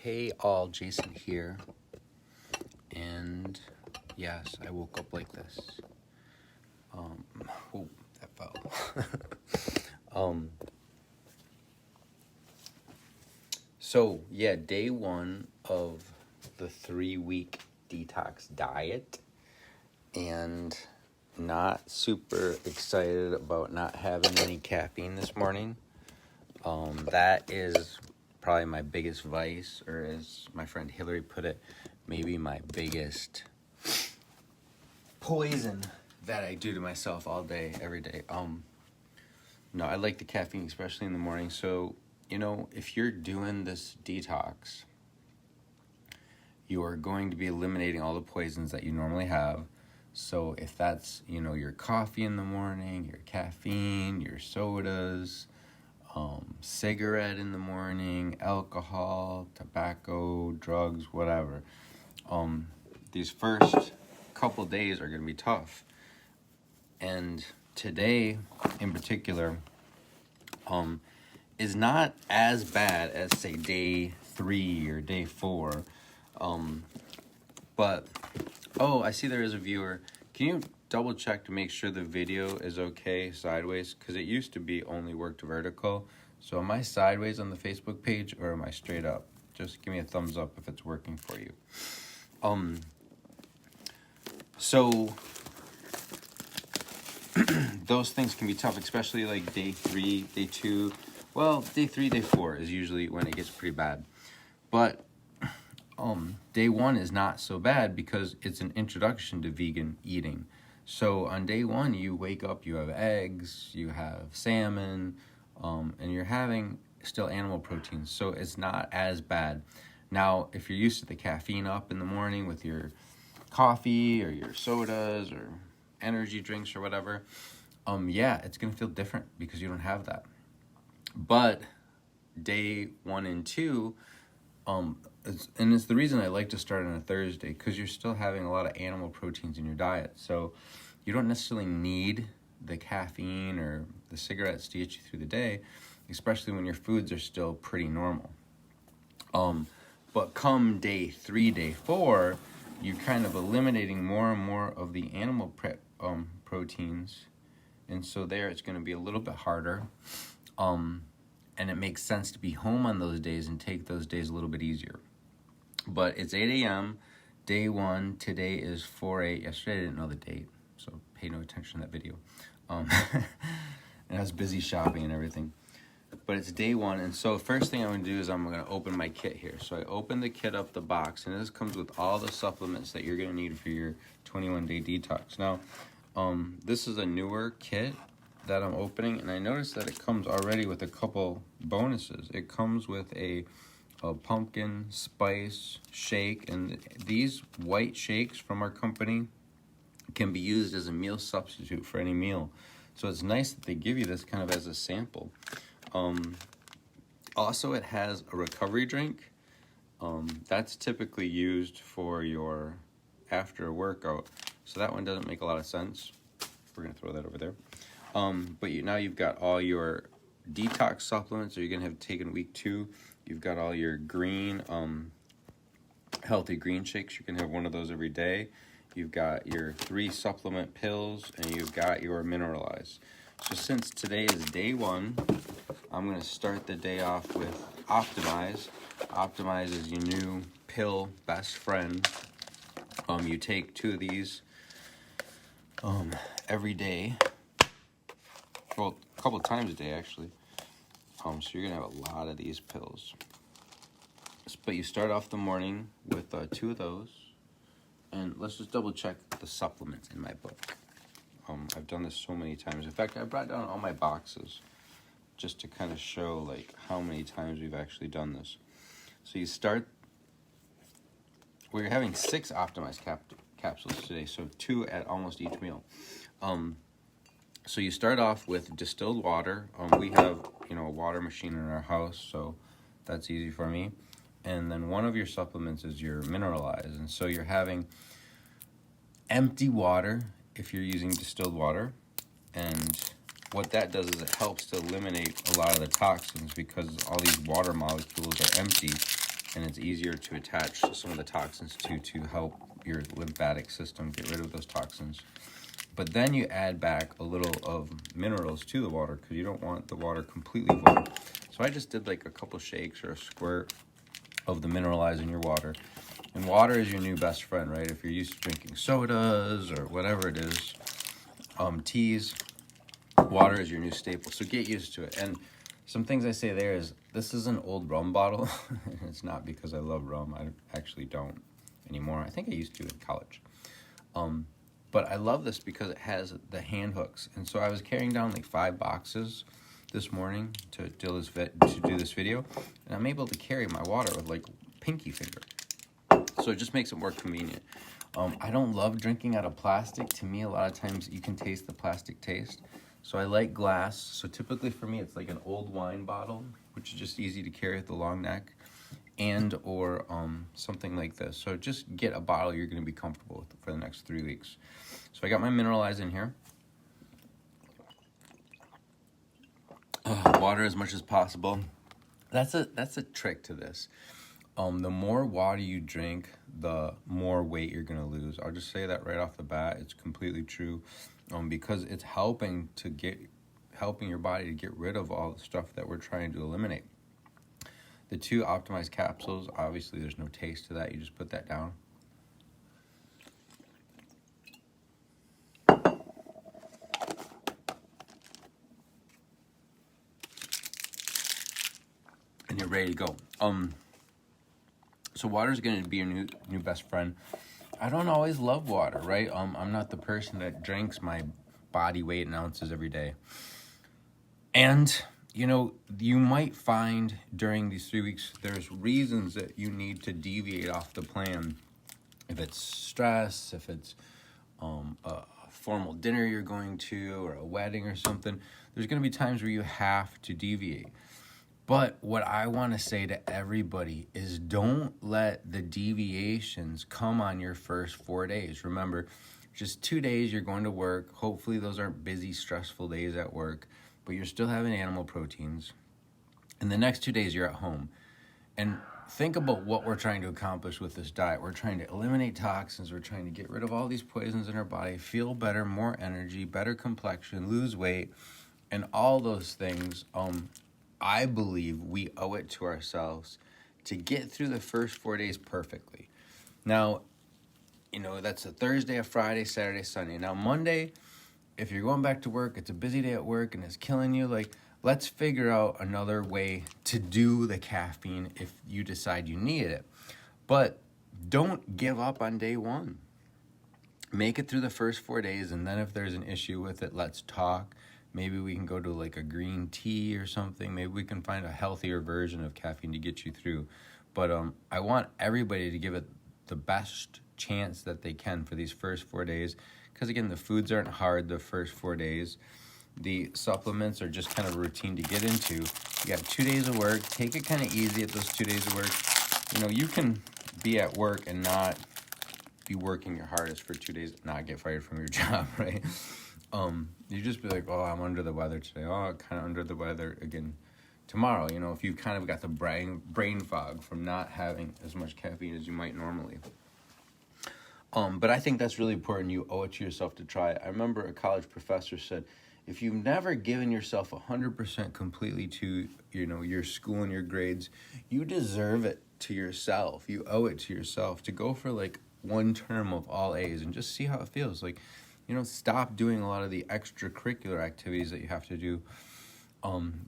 Hey all, Jason here, and yes, I woke up like this. Oh, that fell. So yeah, day one of the 3-week detox diet, and not super excited about not having any caffeine this morning. That is probably my biggest vice, or as my friend Hillary put it, maybe my biggest poison that I do to myself all day, every day. No, I like the caffeine, especially in the morning. So, if you're doing this detox, you are going to be eliminating all the poisons that you normally have. So if that's, your coffee in the morning, your caffeine, your sodas, cigarette in the morning, alcohol, tobacco, drugs, whatever. These first couple days are going to be tough. And today, in particular, is not as bad as, say, day 3 or day 4. But, I see there is a viewer. Can you double check to make sure the video is okay sideways? Because it used to be only worked vertical. So am I sideways on the Facebook page, or am I straight up? Just give me a thumbs up if it's working for you. So those things can be tough, especially like day 3, day 2. Well, day 3, day 4 is usually when it gets pretty bad. But day 1 is not so bad because it's an introduction to vegan eating. So on day 1, you wake up, you have eggs, you have salmon, and you're having still animal proteins. So it's not as bad. Now, if you're used to the caffeine up in the morning with your coffee or your sodas or energy drinks or whatever, it's going to feel different because you don't have that. But day 1 and 2, it's the reason I like to start on a Thursday, because you're still having a lot of animal proteins in your diet. So you don't necessarily need the caffeine or the cigarettes to get you through the day, especially when your foods are still pretty normal. But come day 3, day 4, you're kind of eliminating more and more of the animal proteins. And so there it's going to be a little bit harder. And it makes sense to be home on those days and take those days a little bit easier. But it's 8 a.m., day 1. Today is 4/8. Yesterday I didn't know the date, so pay no attention to that video. And I was busy shopping and everything. But it's day 1, and so first thing I'm going to do is I'm going to open my kit here. So I open the kit up, the box, and this comes with all the supplements that you're going to need for your 21-day detox. Now, this is a newer kit that I'm opening, and I noticed that it comes already with a couple bonuses. It comes with a pumpkin spice shake, and these white shakes from our company can be used as a meal substitute for any meal. So it's nice that they give you this kind of as a sample. Also, it has a recovery drink. That's typically used for your after workout, so that one doesn't make a lot of sense. We're going to throw that over there. But now you've got all your detox supplements that you're going to have taken week 2. You've got all your green, healthy green shakes. You can have one of those every day. You've got your 3 supplement pills, and you've got your Mineralize. So since today is day 1, I'm going to start the day off with Optimize. Optimize is your new pill best friend. You take 2 of these every day. Well, a couple of times a day, actually. So you're going to have a lot of these pills. But you start off the morning with 2 of those. And let's just double check the supplements in my book. I've done this so many times. In fact, I brought down all my boxes just to kind of show how many times we've actually done this. So you start, we're having 6 optimized capsules today, so 2 at almost each meal. So you start off with distilled water. We have, a water machine in our house, so that's easy for me. And then one of your supplements is your Mineralize. And so you're having empty water if you're using distilled water. And what that does is it helps to eliminate a lot of the toxins, because all these water molecules are empty. and it's easier to attach some of the toxins to help your lymphatic system get rid of those toxins. But then you add back a little of minerals to the water because you don't want the water completely void. So I just did like a couple shakes or a squirt of the mineralizer in your water. And water is your new best friend, right? If you're used to drinking sodas or whatever it is, teas, water is your new staple. So get used to it. And some things I say there is, this is an old rum bottle. It's not because I love rum. I actually don't anymore. I think I used to in college. But I love this because it has the hand hooks. And so I was carrying down like 5 boxes this morning to do this video. And I'm able to carry my water with like pinky finger. So it just makes it more convenient. I don't love drinking out of plastic. To me, a lot of times you can taste the plastic taste. So I like glass. So typically for me, it's like an old wine bottle, which is just easy to carry with the long neck, and or something like this. So just get a bottle you're going to be comfortable with for the next 3 weeks. So I got my mineralize in here. Water as much as possible. That's a trick to this. The more water you drink, the more weight you're going to lose. I'll just say that right off the bat. It's completely true, because it's helping your body to get rid of all the stuff that we're trying to eliminate. The 2 optimized capsules, obviously there's no taste to that. You just put that down. And you're ready to go. So water is going to be your new best friend. I don't always love water, right? I'm not the person that drinks my body weight in ounces every day. And, you know, you might find during these 3 weeks, there's reasons that you need to deviate off the plan. If it's stress, if it's a formal dinner you're going to, or a wedding or something, there's going to be times where you have to deviate. But what I want to say to everybody is don't let the deviations come on your first 4 days. Remember, just 2 days you're going to work. Hopefully those aren't busy, stressful days at work, but you're still having animal proteins. And the next 2 days you're at home. And think about what we're trying to accomplish with this diet. We're trying to eliminate toxins. We're trying to get rid of all these poisons in our body, feel better, more energy, better complexion, lose weight, and all those things. I believe we owe it to ourselves to get through the first 4 days perfectly. Now, you know, that's a Thursday, a Friday, Saturday, Sunday. Now, Monday, if you're going back to work, it's a busy day at work and it's killing you, like, let's figure out another way to do the caffeine if you decide you need it. But don't give up on day 1. Make it through the first 4 days, and then if there's an issue with it, let's talk. Maybe we can go to like a green tea or something. Maybe we can find a healthier version of caffeine to get you through. But I want everybody to give it the best chance that they can for these first 4 days. Because again, the foods aren't hard the first 4 days. The supplements are just kind of routine to get into. You got 2 days of work. Take it kind of easy at those 2 days of work. You know, you can be at work and not be working your hardest for 2 days and not get fired from your job, right? You just be like, oh, I'm under the weather today. Oh, kind of under the weather again tomorrow. You know, if you've kind of got the brain fog from not having as much caffeine as you might normally. But I think that's really important. You owe it to yourself to try it. I remember a college professor said, if you've never given yourself 100% completely to, you know, your school and your grades, you deserve it to yourself. You owe it to yourself to go for like 1 term of all A's and just see how it feels. Like, you know, stop doing a lot of the extracurricular activities that you have to do,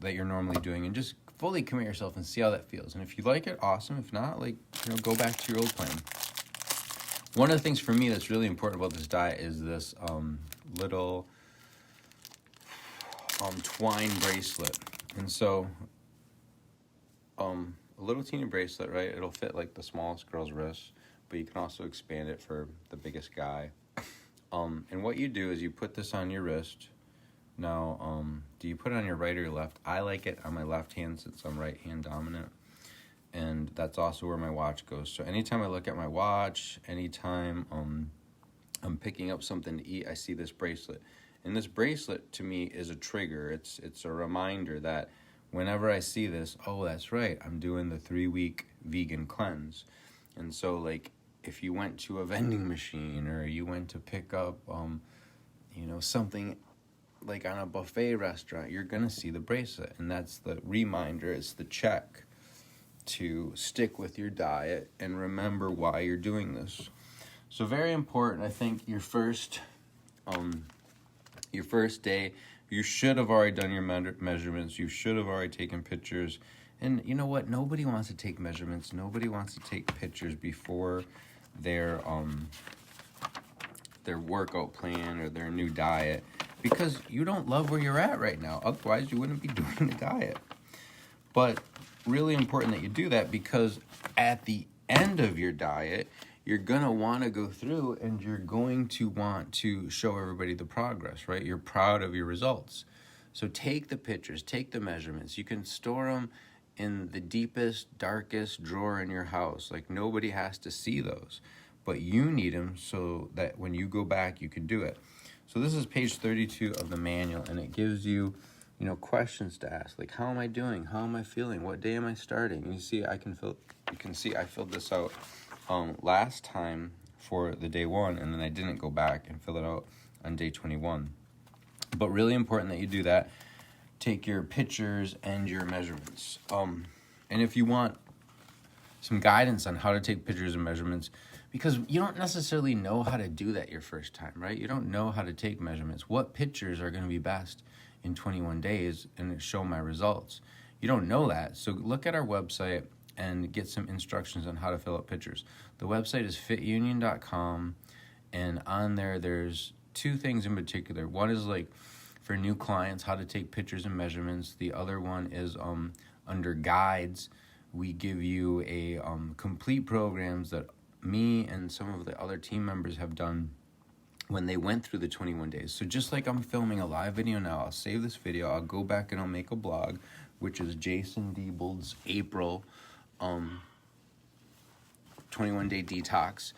that you're normally doing, and just fully commit yourself and see how that feels. And if you like it, awesome. If not, like, you know, go back to your old plan. One of the things for me that's really important about this diet is this little twine bracelet. And so, a little teeny bracelet, right? It'll fit like the smallest girl's wrist, but you can also expand it for the biggest guy. And what you do is you put this on your wrist. Now, do you put it on your right or your left? I like it on my left hand since I'm right hand dominant. And that's also where my watch goes. So anytime I look at my watch, anytime I'm picking up something to eat, I see this bracelet. And this bracelet to me is a trigger. It's a reminder that whenever I see this, oh, that's right, I'm doing the 3-week vegan cleanse. And so, like, if you went to a vending machine or you went to pick up, something like on a buffet restaurant, you're going to see the bracelet. And that's the reminder, it's the check to stick with your diet and remember why you're doing this. So very important, I think, your first day, you should have already done your measurements. You should have already taken pictures. And you know what? Nobody wants to take measurements. Nobody wants to take pictures before their workout plan or their new diet, because you don't love where you're at right now. Otherwise, you wouldn't be doing the diet. But really important that you do that, because at the end of your diet, you're going to want to go through and you're going to want to show everybody the progress, right? You're proud of your results. So take the pictures, take the measurements. You can store them in the deepest, darkest drawer in your house. Like, nobody has to see those, but you need them so that when you go back, you can do it. So this is page 32 of the manual, and it gives you, questions to ask, like, how am I doing? How am I feeling? What day am I starting? And you can see I filled this out last time for the day 1, and then I didn't go back and fill it out on day 21. But really important that you do that. Take your pictures and your measurements. And if you want some guidance on how to take pictures and measurements, because you don't necessarily know how to do that your first time, right? You don't know how to take measurements. What pictures are going to be best in 21 days and show my results? You don't know that. So look at our website and get some instructions on how to fill out pictures. The website is fitunion.com, and on there, there's 2 things in particular. One is like for new clients, how to take pictures and measurements. The other one is under guides. We give you a complete programs that me and some of the other team members have done when they went through the 21 days. So just like I'm filming a live video now, I'll save this video, I'll go back and I'll make a blog, which is Jason Diebold's April 21-day detox.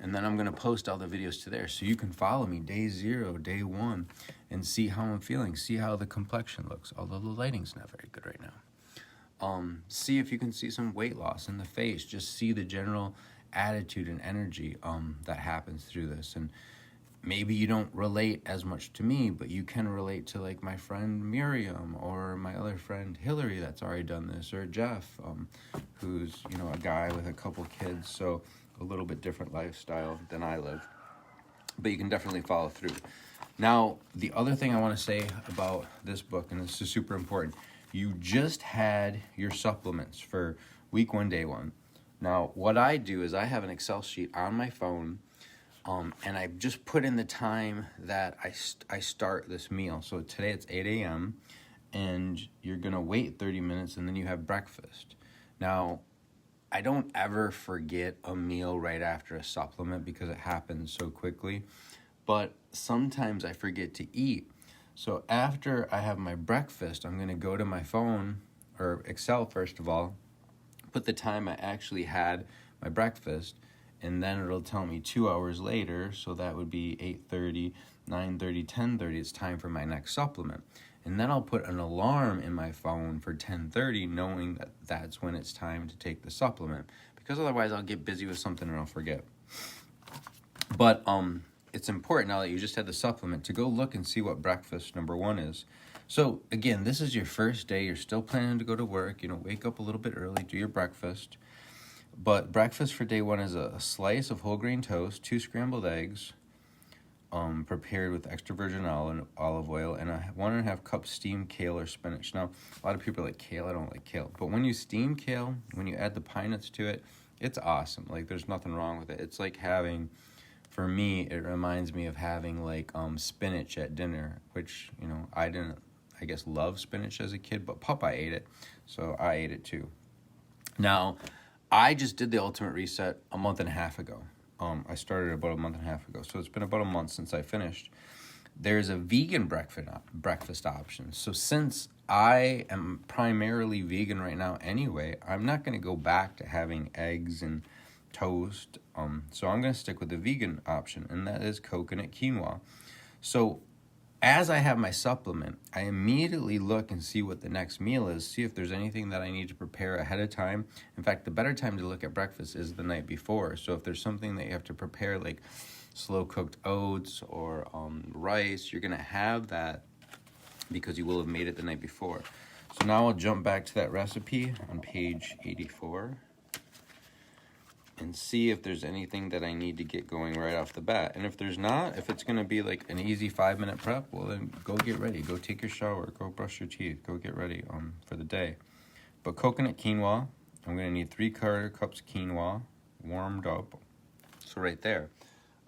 And then I'm going to post all the videos to there, so you can follow me day 0, day 1, and see how I'm feeling, see how the complexion looks, although the lighting's not very good right now. See if you can see some weight loss in the face. Just see the general attitude and energy that happens through this. And maybe you don't relate as much to me, but you can relate to like my friend Miriam or my other friend Hillary that's already done this, or Jeff, who's a guy with a couple kids, so a little bit different lifestyle than I live. But you can definitely follow through. Now, the other thing I want to say about this book, and this is super important, you just had your supplements for week 1, day 1. Now, what I do is I have an Excel sheet on my phone, and I just put in the time that I start this meal. So today it's 8 a.m., and you're going to wait 30 minutes, and then you have breakfast. Now, I don't ever forget a meal right after a supplement because it happens so quickly, but sometimes I forget to eat. So after I have my breakfast, I'm going to go to my phone, or Excel first of all, put the time I actually had my breakfast, and then it'll tell me 2 hours later, so that would be 8:30, 9:30, 10:30, it's time for my next supplement. And then I'll put an alarm in my phone for 10:30, knowing that that's when it's time to take the supplement, because otherwise I'll get busy with something and I'll forget. But it's important now that you just had the supplement to go look and see what breakfast number 1 is. So again, this is your first day. You're still planning to go to work. Wake up a little bit early, do your breakfast. But breakfast for day 1 is a slice of whole grain toast, 2 scrambled eggs, prepared with extra virgin olive oil, and 1.5 cups steamed kale or spinach. Now, a lot of people like kale. I don't like kale. But when you steam kale, when you add the pine nuts to it, it's awesome. Like, there's nothing wrong with it. It's like having, for me, it reminds me of having like spinach at dinner, which, I didn't, I guess, love spinach as a kid, but Papa ate it, so I ate it too. Now, I just did the Ultimate Reset a month and a half ago. I started about a month and a half ago, so it's been about a month since I finished. There's a vegan breakfast option. So since I am primarily vegan right now anyway, I'm not going to go back to having eggs and toast. So I'm going to stick with the vegan option, and that is coconut quinoa. So as I have my supplement, I immediately look and see what the next meal is, see if there's anything that I need to prepare ahead of time. In fact, the better time to look at breakfast is the night before. So if there's something that you have to prepare, like slow-cooked oats or rice, you're going to have that because you will have made it the night before. So now I'll jump back to that recipe on page 84 and see if there's anything that I need to get going right off the bat. And if there's not, if it's going to be like an easy 5-minute prep, well then go get ready. Go take your shower. Go brush your teeth. Go get ready for the day. But coconut quinoa, I'm going to need 3/4 cups quinoa warmed up. So right there,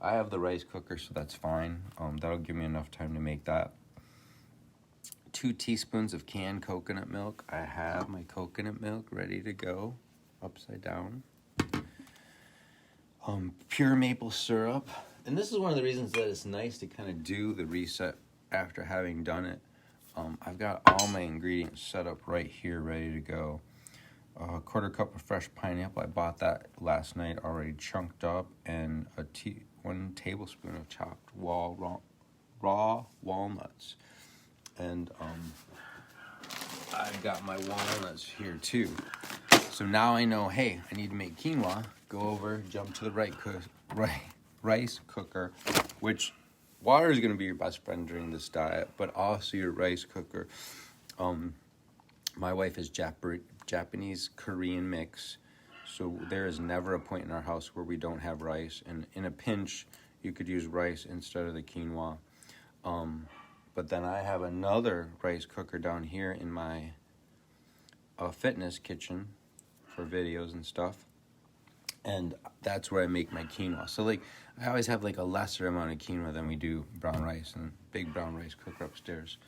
I have the rice cooker, so that's fine. That'll give me enough time to make that. 2 teaspoons of canned coconut milk. I have my coconut milk ready to go, upside down. Pure maple syrup. And this is one of the reasons that it's nice to kind of do the reset after having done it. I've got all my ingredients set up right here, ready to go. 1/4 cup of fresh pineapple. I bought that last night already chunked up, and 1 tablespoon of chopped raw walnuts. And I've got my walnuts here too. So now I know, hey, I need to make quinoa. Go over, jump to the rice cooker, which water is going to be your best friend during this diet, but also your rice cooker. My wife is Japanese Korean mix, so there is never a point in our house where we don't have rice. And in a pinch, you could use rice instead of the quinoa. But then I have another rice cooker down here in my fitness kitchen for videos and stuff. And that's where I make my quinoa. So like, I always have like a lesser amount of quinoa than we do brown rice, and big brown rice cooker upstairs.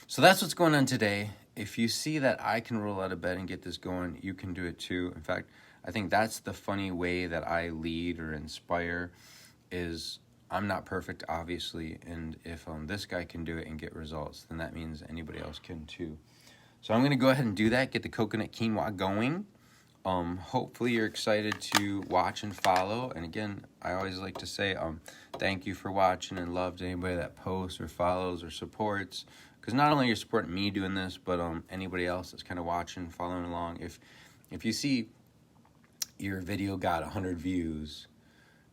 So that's what's going on today. If you see that I can roll out of bed and get this going, you can do it too. In fact, I think that's the funny way that I lead or inspire is I'm not perfect, obviously. And if this guy can do it and get results, then that means anybody else can too. So I'm going to go ahead and do that, get the coconut quinoa going. Hopefully you're excited to watch and follow. And again, I always like to say thank you for watching, and love to anybody that posts or follows or supports. Because not only you're supporting me doing this, but anybody else that's kind of watching, following along. If you see your video got 100 views,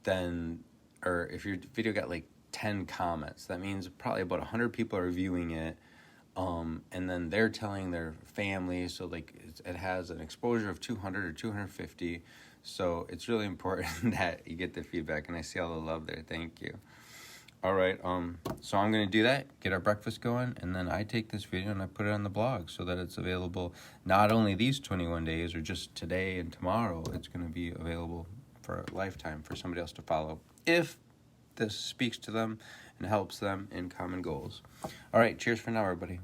then, or if your video got like 10 comments, that means probably about 100 people are viewing it. And then they're telling their family, so like it has an exposure of 200 or 250. So it's really important that you get the feedback, and I see all the love there. Thank you. All right, so I'm going to do that, get our breakfast going, and then I take this video and I put it on the blog so that it's available not only these 21 days or just today and tomorrow. It's going to be available for a lifetime for somebody else to follow if this speaks to them and helps them in common goals. All right, cheers for now, everybody.